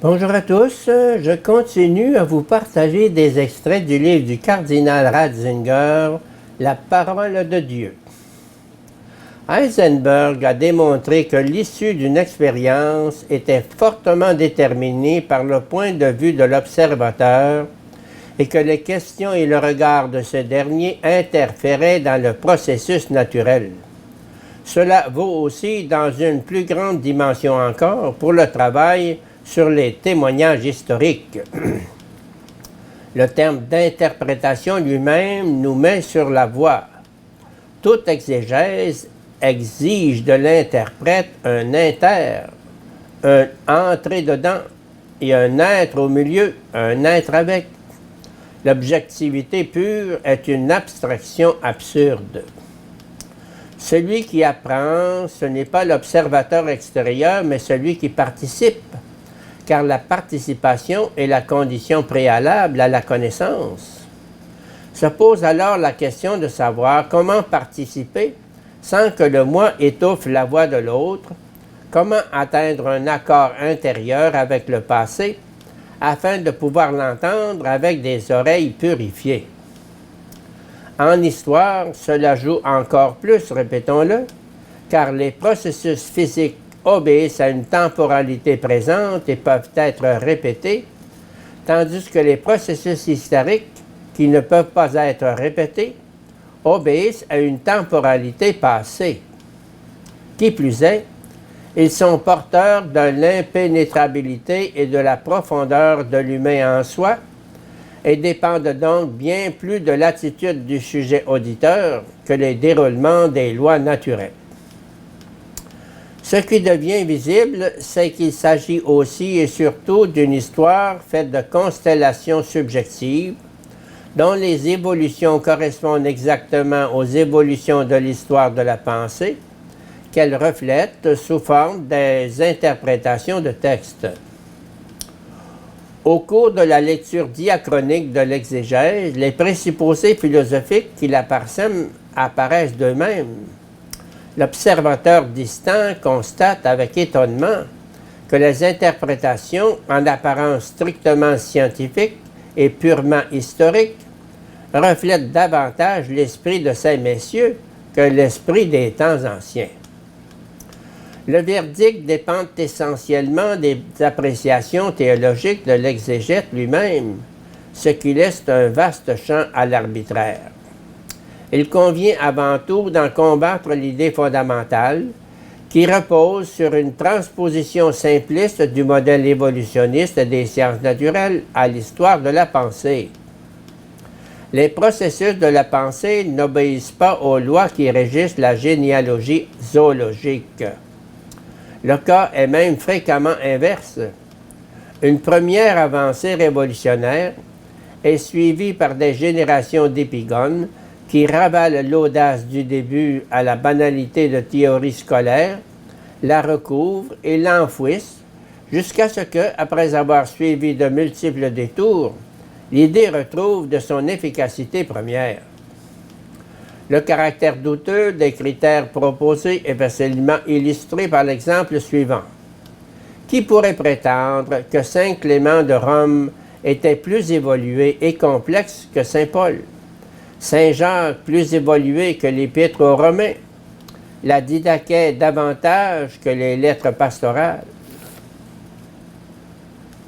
Bonjour à tous, je continue à vous partager des extraits du livre du cardinal Ratzinger, La parole de Dieu. Heisenberg a démontré que l'issue d'une expérience était fortement déterminée par le point de vue de l'observateur et que les questions et le regard de ce dernier interféraient dans le processus naturel. Cela vaut aussi dans une plus grande dimension encore pour le travail sur les témoignages historiques. Le terme d'interprétation lui-même nous met sur la voie. Toute exégèse exige de l'interprète un entrer dedans, et un être au milieu, un être avec. L'objectivité pure est une abstraction absurde. Celui qui apprend, ce n'est pas l'observateur extérieur, mais celui qui participe, car la participation est la condition préalable à la connaissance. Se pose alors la question de savoir comment participer sans que le moi étouffe la voix de l'autre, comment atteindre un accord intérieur avec le passé afin de pouvoir l'entendre avec des oreilles purifiées. En histoire, cela joue encore plus, répétons-le, car les processus physiques obéissent à une temporalité présente et peuvent être répétés, tandis que les processus historiques, qui ne peuvent pas être répétés, obéissent à une temporalité passée. Qui plus est, ils sont porteurs de l'impénétrabilité et de la profondeur de l'humain en soi, et dépendent donc bien plus de l'attitude du sujet auditeur que les déroulements des lois naturelles. Ce qui devient visible, c'est qu'il s'agit aussi et surtout d'une histoire faite de constellations subjectives, dont les évolutions correspondent exactement aux évolutions de l'histoire de la pensée, qu'elle reflète sous forme des interprétations de textes. Au cours de la lecture diachronique de l'exégèse, les présupposés philosophiques qui la parsèment apparaissent d'eux-mêmes. L'observateur distant constate avec étonnement que les interprétations, en apparence strictement scientifiques et purement historiques, reflètent davantage l'esprit de ces messieurs que l'esprit des temps anciens. Le verdict dépend essentiellement des appréciations théologiques de l'exégète lui-même, ce qui laisse un vaste champ à l'arbitraire. Il convient avant tout d'en combattre l'idée fondamentale qui repose sur une transposition simpliste du modèle évolutionniste des sciences naturelles à l'histoire de la pensée. Les processus de la pensée n'obéissent pas aux lois qui régissent la généalogie zoologique. Le cas est même fréquemment inverse. Une première avancée révolutionnaire est suivie par des générations d'épigones qui ravalent l'audace du début à la banalité de théories scolaires, la recouvrent et l'enfouissent, jusqu'à ce que, après avoir suivi de multiples détours, l'idée retrouve de son efficacité première. Le caractère douteux des critères proposés est facilement illustré par l'exemple suivant. Qui pourrait prétendre que Saint Clément de Rome était plus évolué et complexe que Saint Paul? Saint Jacques plus évolué que l'Épître aux Romains? La Didaché davantage que les lettres pastorales?